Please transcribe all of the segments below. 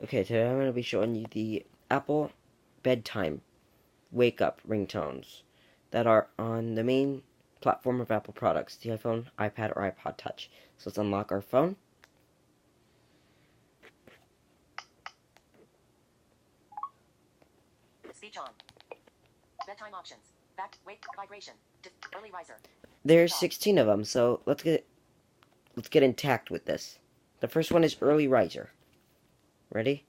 Okay, today I'm going to be showing you the Apple bedtime wake-up ringtones that are on the main platform of Apple products, the iPhone, iPad, or iPod Touch. So let's unlock our phone. Speech on. Bedtime options. Back, wake, vibration. Early riser. There's 16 of them, so let's get intact with this. The first one is early riser. Ready?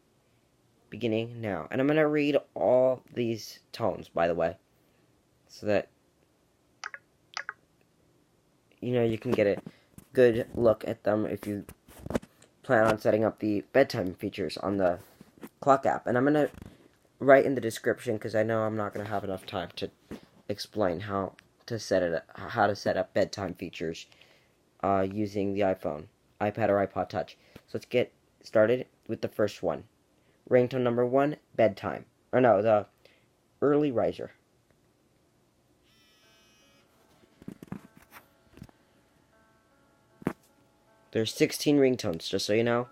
Beginning now. And I'm going to read all these tones, by the way, so that you can get a good look at them if you plan on setting up the bedtime features on the clock app. And I'm going to write in the description, because I know I'm not going to have enough time to explain how to set up bedtime features using the iPhone, iPad, or iPod Touch. So let's get started with the first one. Ringtone number 1, bedtime. Or no, the early riser. There's 16 ringtones, just so you know.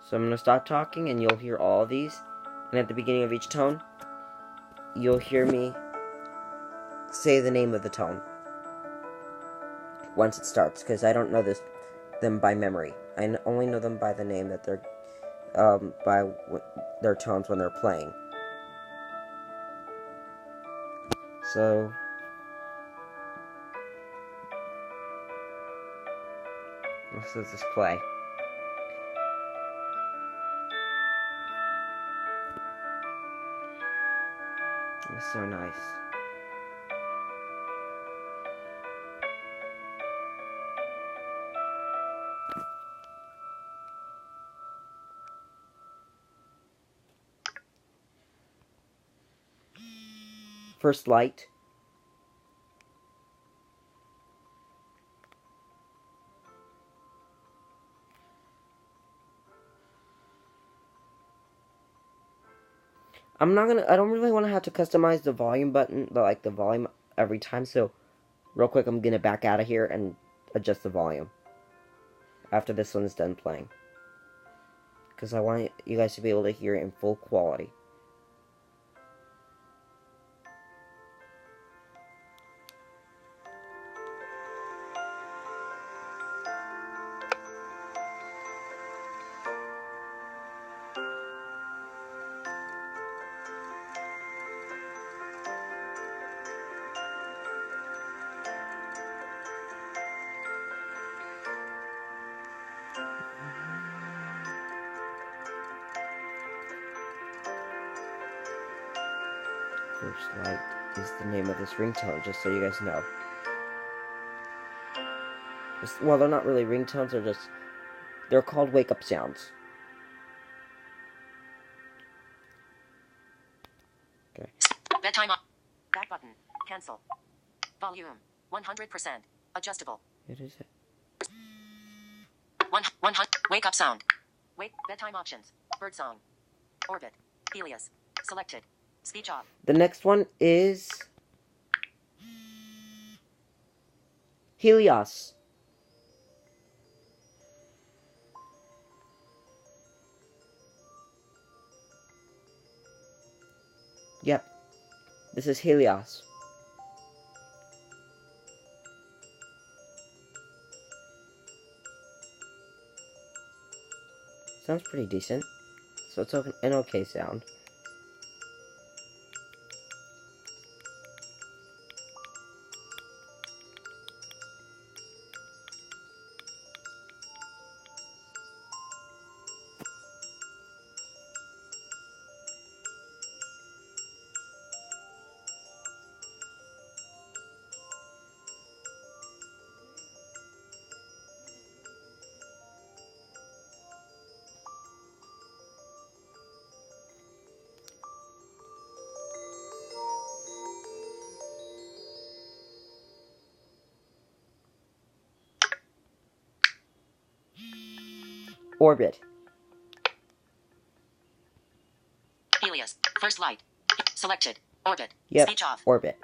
So I'm going to stop talking, and you'll hear all of these. And at the beginning of each tone, you'll hear me say the name of the tone once it starts, because I don't know them by memory. I only know them by the name that they're by their tones when they're playing. So let's just play. It's so nice. First light. I don't really want to have to customize the volume button, the volume every time, so real quick I'm gonna back out of here and adjust the volume after this one is done playing, because I want you guys to be able to hear it in full quality. First light is the name of this ringtone, just so you guys know. Well, they're not really ringtones, they're called wake-up sounds. Okay. Bedtime on. Back button. Cancel. Volume. 100%. Adjustable. It is it. 100. Wake up sound. Wake. Bedtime options. Bird song. Orbit. Helios. Selected. Speech off. The next one is Helios. Yep. This is Helios. Sounds pretty decent. So it's an okay sound. Orbit. Helios. First light. Selected. Orbit. Yep. Speech off. Orbit.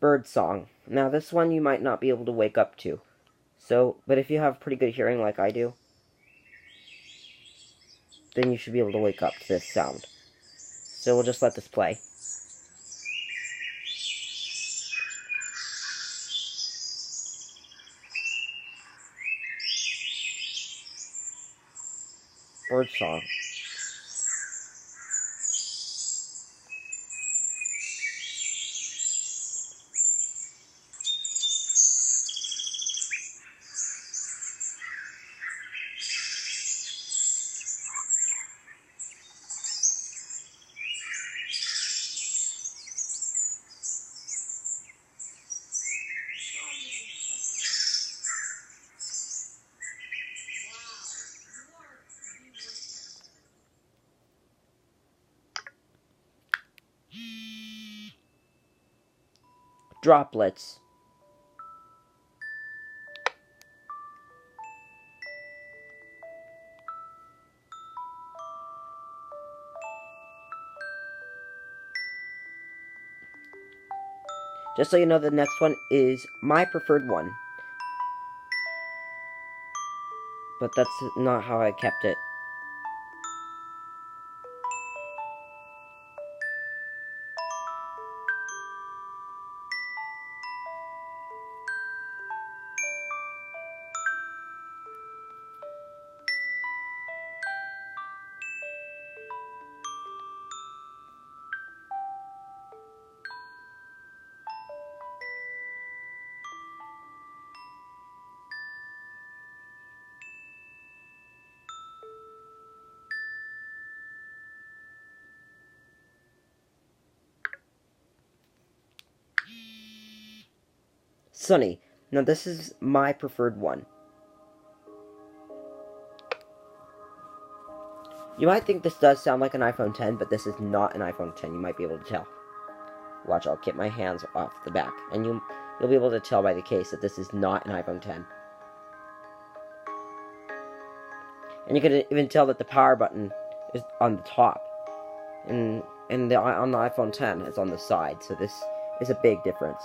bird song. Now, this one you might not be able to wake up to. So, but if you have pretty good hearing like I do, then you should be able to wake up to this sound. So we'll just let this play. Bird song. Droplets. Just so you know, the next one is my preferred one. But that's not how I kept it. Sunny. Now this is my preferred one. You might think this does sound like an iPhone 10, but this is not an iPhone 10. You might be able to tell. Watch, I'll get my hands off the back, and you'll be able to tell by the case that this is not an iPhone 10. And you can even tell that the power button is on the top, and on the iPhone 10 it's on the side. So this is a big difference.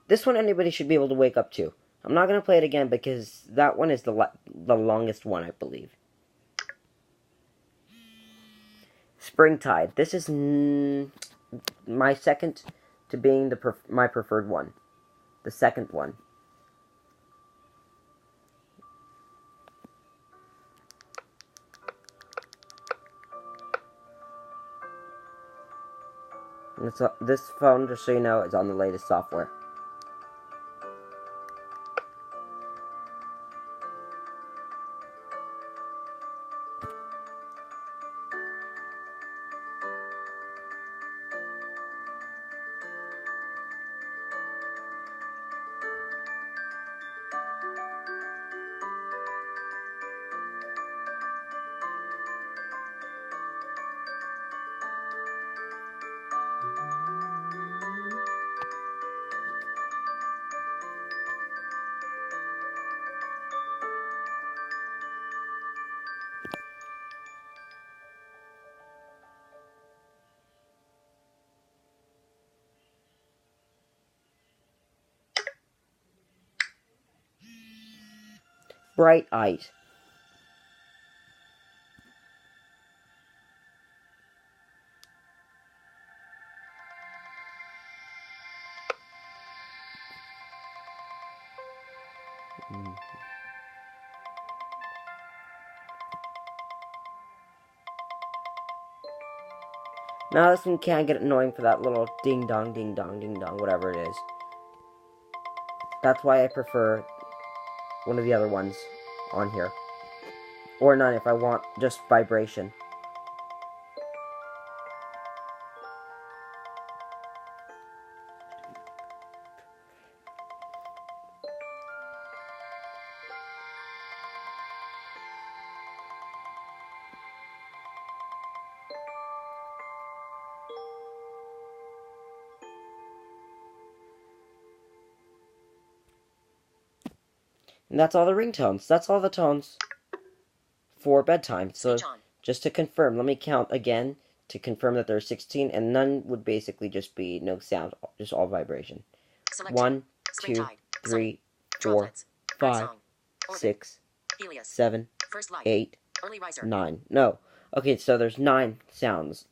This one anybody should be able to wake up to. I'm not going to play it again because that one is the longest one, I believe. Springtide. This is my second to being my preferred one. The second one. And this phone, just so you know, is on the latest software. Bright eyes. Now this one can get annoying for that little ding dong, whatever it is. That's why I prefer one of the other ones on here. Or none if I want just vibration. And that's all the ringtones. That's all the tones for bedtime. So Speech on. just to confirm, let me count again to confirm that there are 16, and none would basically just be no sound, just all vibration. Selected. 1, 2, Springtide. 3, 4, Droplets. 5, Birdsong. Orbit. 6, Helios. 7, First light. 8, Early riser. 9. No. Okay, so there's 9 sounds,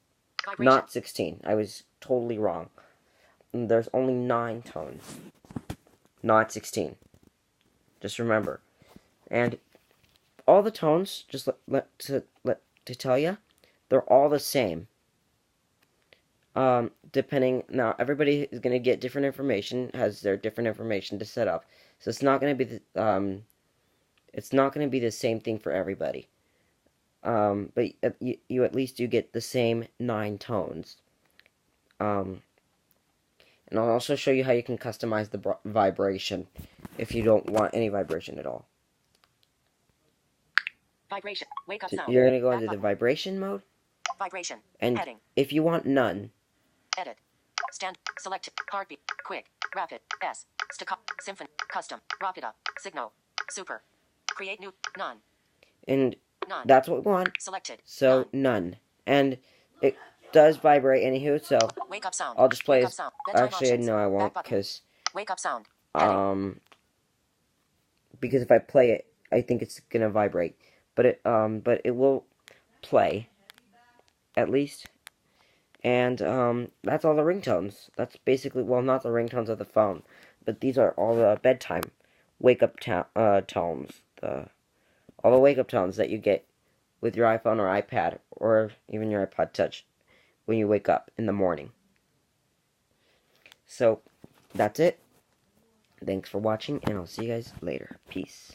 Vibration. not 16. I was totally wrong. There's only 9 tones, not 16. Just remember. And all the tones, just to tell you, they're all the same. Depending, now everybody is going to get different information, has their different information to set up. So it's not going to be it's not going to be the same thing for everybody. But you at least do get the same 9 tones. And I'll also show you how you can customize the vibration if you don't want any vibration at all. Vibration. Wake up So sound. you're going to go Back into the button. vibration mode. Vibration. And Heading. if you want none, Edit. Stand. Select. Heartbeat. Quick. Rapid. S. Staccato. Symphony. Custom. Rapida. Signal. Super. Create new. None. and None. that's what we want. Selected. So none. And it does vibrate anywho, so Wake up sound. I'll just play Wake as, up sound. Bedtime actually options. no I won't, Back button. because Wake up sound. Heading. if I play it, I think it's gonna vibrate. But it will play, at least. And that's all the ringtones. That's basically, well, not the ringtones of the phone, but these are all the bedtime wake up tones. All the wake up tones that you get with your iPhone or iPad or even your iPod Touch when you wake up in the morning. So that's it. Thanks for watching, and I'll see you guys later. Peace.